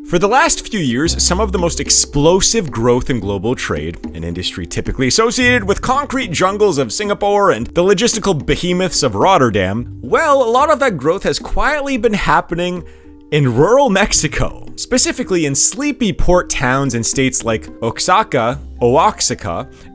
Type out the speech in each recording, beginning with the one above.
For the last few years, some of the most explosive growth in global trade, an industry typically associated with concrete jungles of Singapore and the logistical behemoths of Rotterdam, well, a lot of that growth has quietly been happening in rural Mexico, specifically in sleepy port towns in states like Oaxaca,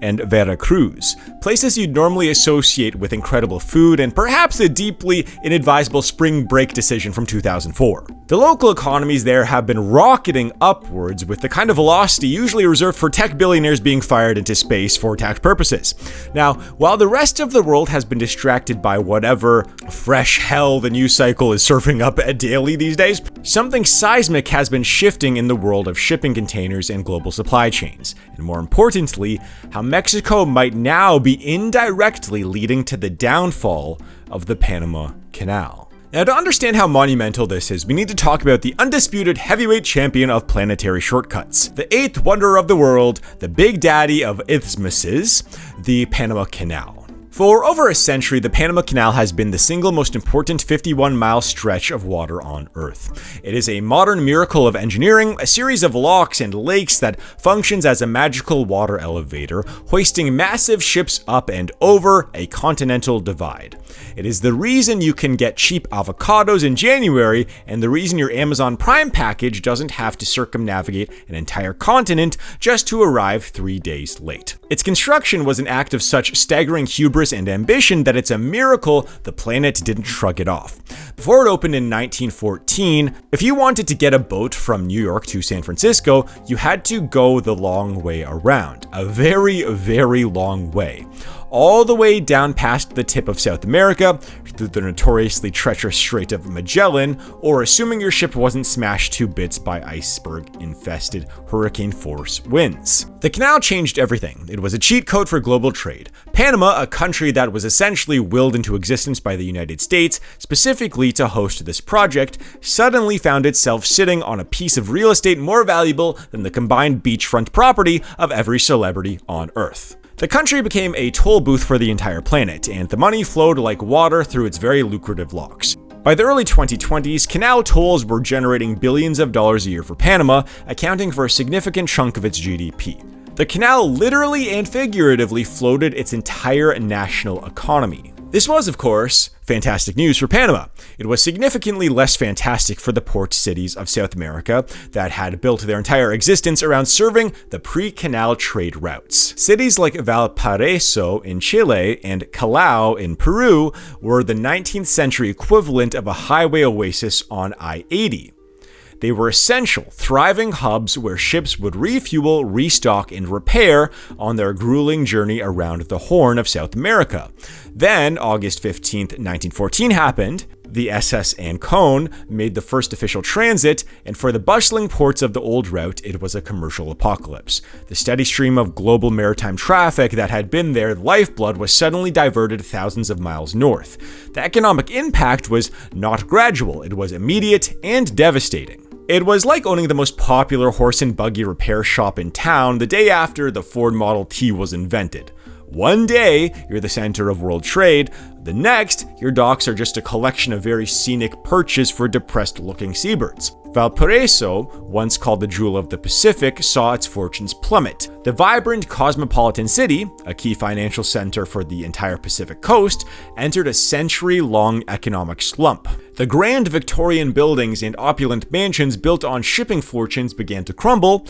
and Veracruz, places you'd normally associate with incredible food and perhaps a deeply inadvisable spring break decision from 2004. The local economies there have been rocketing upwards with the kind of velocity usually reserved for tech billionaires being fired into space for tax purposes. Now, while the rest of the world has been distracted by whatever fresh hell the news cycle is surfing up daily these days, something seismic has been shifting in the world of shipping containers and global supply chains, and more importantly, how Mexico might now be indirectly leading to the downfall of the Panama Canal. Now, to understand how monumental this is, we need to talk about the undisputed heavyweight champion of planetary shortcuts, the eighth wonder of the world, the big daddy of isthmuses, the Panama Canal. For over a century, the Panama Canal has been the single most important 51-mile stretch of water on Earth. It is a modern miracle of engineering, a series of locks and lakes that functions as a magical water elevator, hoisting massive ships up and over a continental divide. It is the reason you can get cheap avocados in January, and the reason your Amazon Prime package doesn't have to circumnavigate an entire continent just to arrive 3 days late. Its construction was an act of such staggering hubris and ambition that it's a miracle the planet didn't shrug it off. Before it opened in 1914, if you wanted to get a boat from New York to San Francisco, you had to go the long way around. A very, very long way. All the way down past the tip of South America, through the notoriously treacherous Strait of Magellan, or assuming your ship wasn't smashed to bits by iceberg-infested hurricane-force winds. The canal changed everything. It was a cheat code for global trade. Panama, a country that was essentially willed into existence by the United States, specifically to host this project, suddenly found itself sitting on a piece of real estate more valuable than the combined beachfront property of every celebrity on Earth. The country became a toll booth for the entire planet, and the money flowed like water through its very lucrative locks. By the early 2020s, canal tolls were generating billions of dollars a year for Panama, accounting for a significant chunk of its GDP. The canal literally and figuratively floated its entire national economy. This was, of course, fantastic news for Panama. It was significantly less fantastic for the port cities of South America that had built their entire existence around serving the pre-canal trade routes. Cities like Valparaiso in Chile and Callao in Peru were the 19th century equivalent of a highway oasis on I-80. They were essential, thriving hubs where ships would refuel, restock, and repair on their grueling journey around the Horn of South America. Then, August 15, 1914 happened. The SS Ancon made the first official transit, and for the bustling ports of the old route, it was a commercial apocalypse. The steady stream of global maritime traffic that had been their lifeblood was suddenly diverted thousands of miles north. The economic impact was not gradual, it was immediate and devastating. It was like owning the most popular horse and buggy repair shop in town the day after the Ford Model T was invented. One day, you're the center of world trade. The next, your docks are just a collection of very scenic perches for depressed-looking seabirds. Valparaiso, once called the jewel of the Pacific, saw its fortunes plummet. The vibrant cosmopolitan city, a key financial center for the entire Pacific coast, entered a century-long economic slump. The grand Victorian buildings and opulent mansions built on shipping fortunes began to crumble,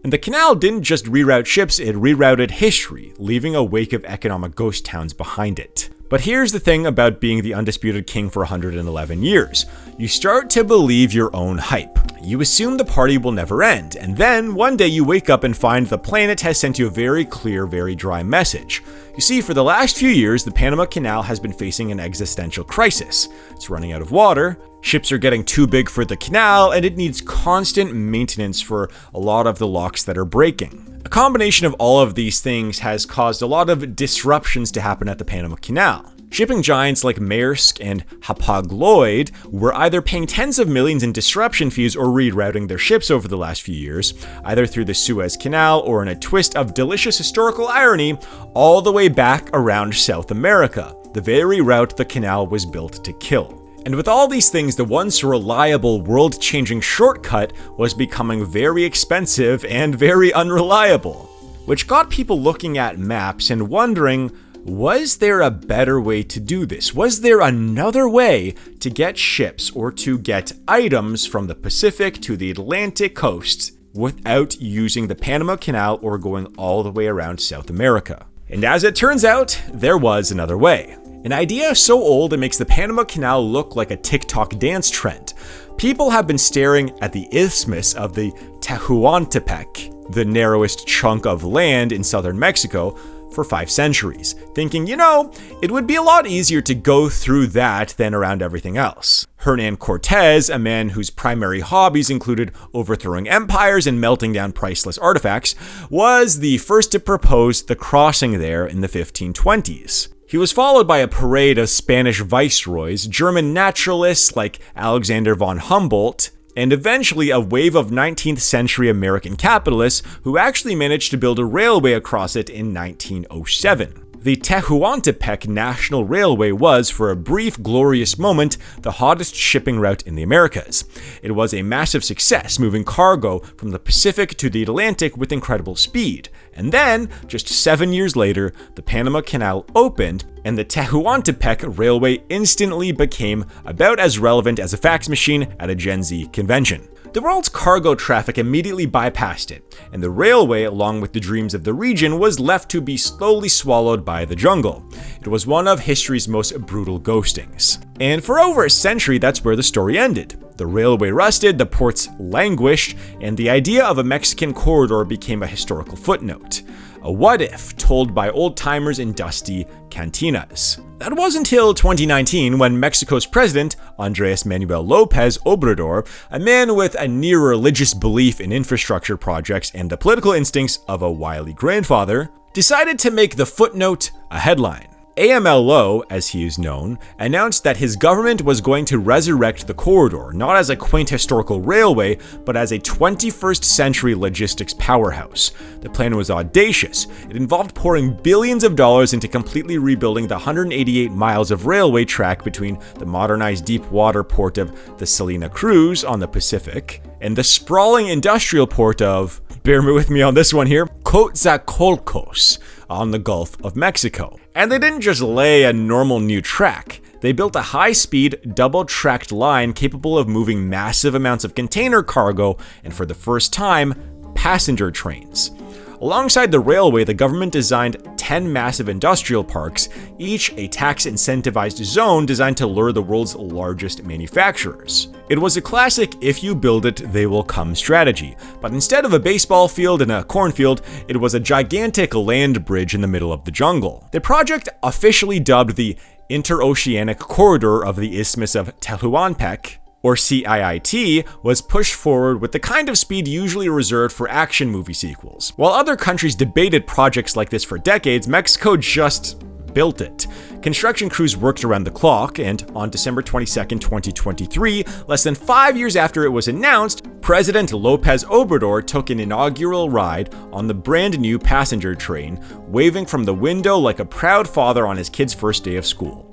and the canal didn't just reroute ships, it rerouted history, leaving a wake of economic ghost towns behind it. But here's the thing about being the undisputed king for 111 years. You start to believe your own hype. You assume the party will never end, and then one day you wake up and find the planet has sent you a very clear, very dry message. You see, for the last few years, the Panama Canal has been facing an existential crisis. It's running out of water, ships are getting too big for the canal, and it needs constant maintenance for a lot of the locks that are breaking. A combination of all of these things has caused a lot of disruptions to happen at the Panama Canal. Shipping giants like Maersk and Hapag-Lloyd were either paying tens of millions in disruption fees or rerouting their ships over the last few years, either through the Suez Canal or in a twist of delicious historical irony, all the way back around South America, the very route the canal was built to kill. And with all these things, the once reliable, world-changing shortcut was becoming very expensive and very unreliable, which got people looking at maps and wondering, was there a better way to do this? Was there another way to get ships or to get items from the Pacific to the Atlantic coast without using the Panama Canal or going all the way around South America? And as it turns out, there was another way. An idea so old it makes the Panama Canal look like a TikTok dance trend. People have been staring at the isthmus of the Tehuantepec, the narrowest chunk of land in southern Mexico, for 5 centuries, thinking, it would be a lot easier to go through that than around everything else. Hernan Cortez, a man whose primary hobbies included overthrowing empires and melting down priceless artifacts, was the first to propose the crossing there in the 1520s. He was followed by a parade of Spanish viceroys, German naturalists like Alexander von Humboldt, and eventually a wave of 19th century American capitalists who actually managed to build a railway across it in 1907. The Tehuantepec National Railway was, for a brief, glorious moment, the hottest shipping route in the Americas. It was a massive success, moving cargo from the Pacific to the Atlantic with incredible speed. And then, just 7 years later, the Panama Canal opened, and the Tehuantepec Railway instantly became about as relevant as a fax machine at a Gen Z convention. The world's cargo traffic immediately bypassed it, and the railway, along with the dreams of the region, was left to be slowly swallowed by the jungle. It was one of history's most brutal ghostings. And for over a century, that's where the story ended. The railway rusted, the ports languished, and the idea of a Mexican corridor became a historical footnote. A what-if told by old-timers in dusty cantinas. That was until 2019 when Mexico's president, Andrés Manuel López Obrador, a man with a near-religious belief in infrastructure projects and the political instincts of a wily grandfather, decided to make the footnote a headline. AMLO, as he is known, announced that his government was going to resurrect the corridor, not as a quaint historical railway, but as a 21st century logistics powerhouse. The plan was audacious. It involved pouring billions of dollars into completely rebuilding the 188 miles of railway track between the modernized deep water port of the Salina Cruz on the Pacific and the sprawling industrial port of, bear with me on this one here, Coatzacoalcos on the Gulf of Mexico. And they didn't just lay a normal new track. They built a high-speed, double-tracked line capable of moving massive amounts of container cargo and, for the first time, passenger trains. Alongside the railway, the government designed 10 massive industrial parks, each a tax-incentivized zone designed to lure the world's largest manufacturers. It was a classic if you build it, they will come strategy, but instead of a baseball field and a cornfield, it was a gigantic land bridge in the middle of the jungle. The project, officially dubbed the Interoceanic Corridor of the Isthmus of Tehuantepec, or CIIT, was pushed forward with the kind of speed usually reserved for action movie sequels. While other countries debated projects like this for decades, Mexico just built it. Construction crews worked around the clock, and on December 22, 2023, less than 5 years after it was announced, President López Obrador took an inaugural ride on the brand new passenger train, waving from the window like a proud father on his kid's first day of school.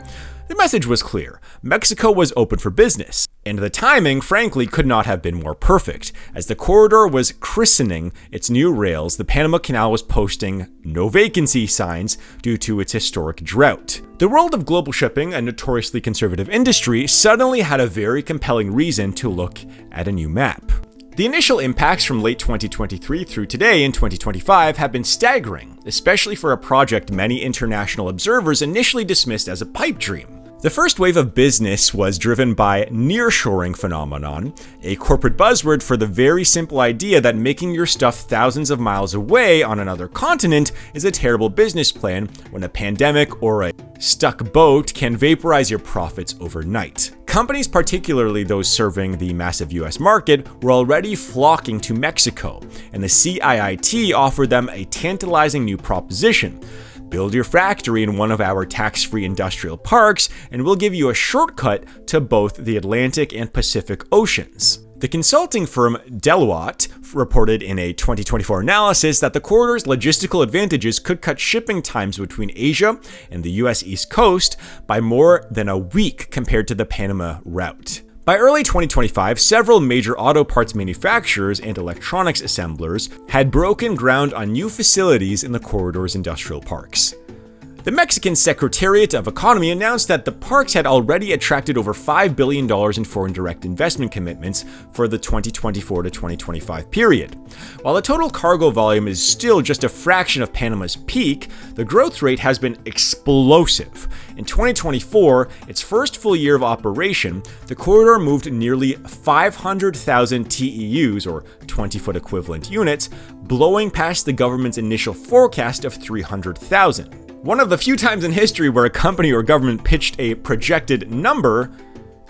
The message was clear. Mexico was open for business, and the timing, frankly, could not have been more perfect. As the corridor was christening its new rails, the Panama Canal was posting no vacancy signs due to its historic drought. The world of global shipping, a notoriously conservative industry, suddenly had a very compelling reason to look at a new map. The initial impacts from late 2023 through today in 2025 have been staggering, especially for a project many international observers initially dismissed as a pipe dream. The first wave of business was driven by nearshoring phenomenon, a corporate buzzword for the very simple idea that making your stuff thousands of miles away on another continent is a terrible business plan when a pandemic or a stuck boat can vaporize your profits overnight. Companies, particularly those serving the massive US market, were already flocking to Mexico, and the CIIT offered them a tantalizing new proposition. Build your factory in one of our tax-free industrial parks, and we'll give you a shortcut to both the Atlantic and Pacific Oceans. The consulting firm Deloitte reported in a 2024 analysis that the corridor's logistical advantages could cut shipping times between Asia and the US East Coast by more than a week compared to the Panama route. By early 2025, several major auto parts manufacturers and electronics assemblers had broken ground on new facilities in the corridor's industrial parks. The Mexican Secretariat of Economy announced that the parks had already attracted over $5 billion in foreign direct investment commitments for the 2024 to 2025 period. While the total cargo volume is still just a fraction of Panama's peak, the growth rate has been explosive. In 2024, its first full year of operation, the corridor moved nearly 500,000 TEUs, or 20-foot equivalent units, blowing past the government's initial forecast of 300,000. One of the few times in history where a company or government pitched a projected number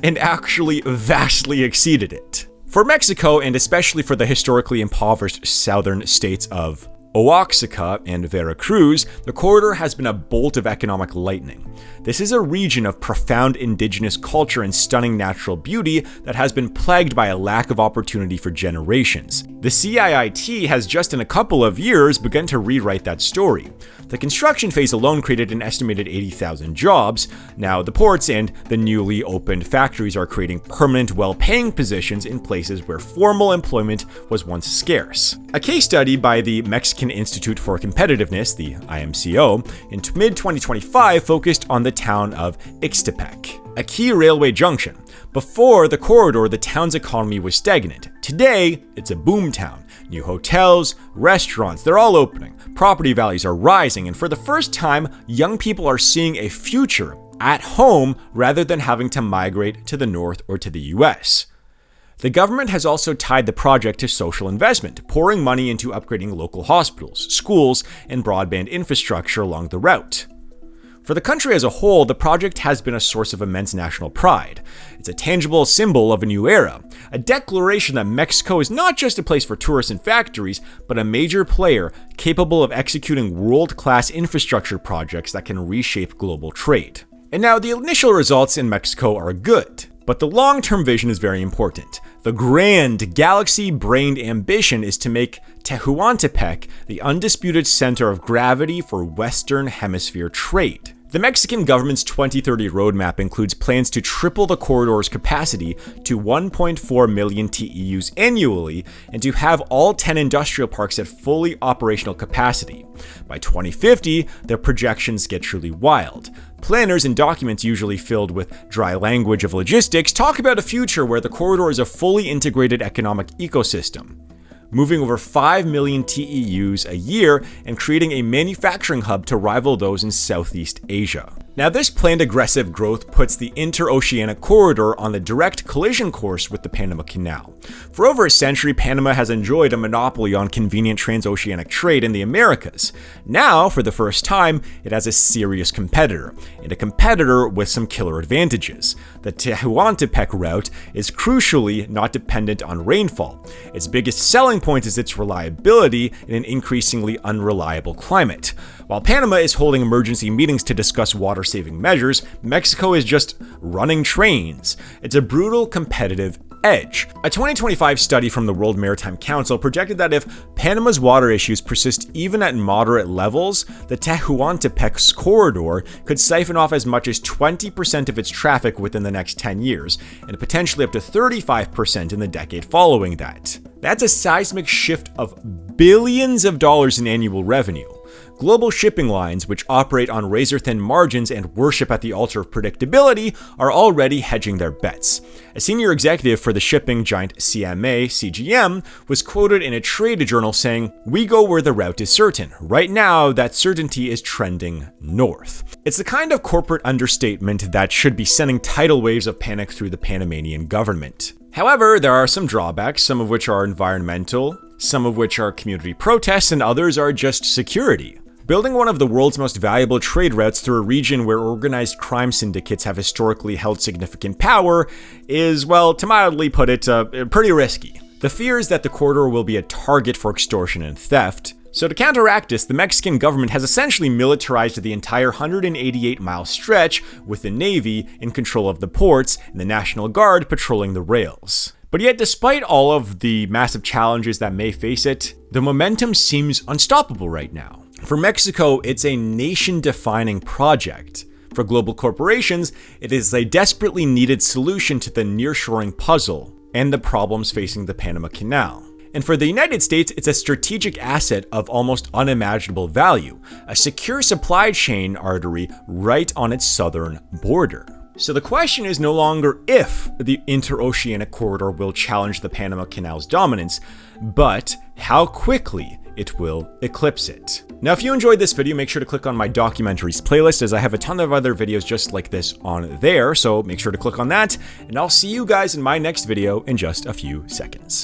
and actually vastly exceeded it. For Mexico, and especially for the historically impoverished southern states of Oaxaca and Veracruz, the corridor has been a bolt of economic lightning. This is a region of profound indigenous culture and stunning natural beauty that has been plagued by a lack of opportunity for generations. The CIIT has just in a couple of years begun to rewrite that story. The construction phase alone created an estimated 80,000 jobs. Now, the ports and the newly opened factories are creating permanent, well-paying positions in places where formal employment was once scarce. A case study by the Mexican Institute for Competitiveness, the IMCO, in mid-2025 focused on the town of Ixtepec, a key railway junction. Before the corridor, the town's economy was stagnant. Today, it's a boom town. New hotels, restaurants, they're all opening. Property values are rising, and for the first time, young people are seeing a future at home rather than having to migrate to the north or to the US. The government has also tied the project to social investment, pouring money into upgrading local hospitals, schools, and broadband infrastructure along the route. For the country as a whole, the project has been a source of immense national pride. It's a tangible symbol of a new era, a declaration that Mexico is not just a place for tourists and factories, but a major player capable of executing world-class infrastructure projects that can reshape global trade. And now, the initial results in Mexico are good, but the long-term vision is very important. The grand, galaxy-brained ambition is to make Tehuantepec the undisputed center of gravity for Western Hemisphere trade. The Mexican government's 2030 roadmap includes plans to triple the corridor's capacity to 1.4 million TEUs annually and to have all 10 industrial parks at fully operational capacity. By 2050, their projections get truly wild. Planners and documents usually filled with dry language of logistics talk about a future where the corridor is a fully integrated economic ecosystem, moving over 5 million TEUs a year and creating a manufacturing hub to rival those in Southeast Asia. Now, this planned aggressive growth puts the interoceanic corridor on the direct collision course with the Panama Canal. For over a century, Panama has enjoyed a monopoly on convenient transoceanic trade in the Americas. Now, for the first time, it has a serious competitor, and a competitor with some killer advantages. The Tehuantepec route is crucially not dependent on rainfall. Its biggest selling point is its reliability in an increasingly unreliable climate. While Panama is holding emergency meetings to discuss water-saving measures, Mexico is just running trains. It's a brutal competitive edge. A 2025 study from the World Maritime Council projected that if Panama's water issues persist even at moderate levels, the Tehuantepec corridor could siphon off as much as 20% of its traffic within the next 10 years, and potentially up to 35% in the decade following that. That's a seismic shift of billions of dollars in annual revenue. Global shipping lines, which operate on razor-thin margins and worship at the altar of predictability, are already hedging their bets. A senior executive for the shipping giant CGM was quoted in a trade journal saying, "We go where the route is certain. Right now, that certainty is trending north." It's the kind of corporate understatement that should be sending tidal waves of panic through the Panamanian government. However, there are some drawbacks, some of which are environmental, some of which are community protests, and others are just security. Building one of the world's most valuable trade routes through a region where organized crime syndicates have historically held significant power is, well, to mildly put it, pretty risky. The fear is that the corridor will be a target for extortion and theft. So to counteract this, the Mexican government has essentially militarized the entire 188-mile stretch, with the Navy in control of the ports and the National Guard patrolling the rails. But yet, despite all of the massive challenges that may face it, the momentum seems unstoppable right now. For Mexico, it's a nation-defining project. For global corporations, it is a desperately needed solution to the nearshoring puzzle and the problems facing the Panama Canal. And for the United States, it's a strategic asset of almost unimaginable value, a secure supply chain artery right on its southern border. So the question is no longer if the interoceanic corridor will challenge the Panama Canal's dominance, but how quickly it will eclipse it. Now, if you enjoyed this video, make sure to click on my documentaries playlist, as I have a ton of other videos just like this on there, so make sure to click on that, and I'll see you guys in my next video in just a few seconds.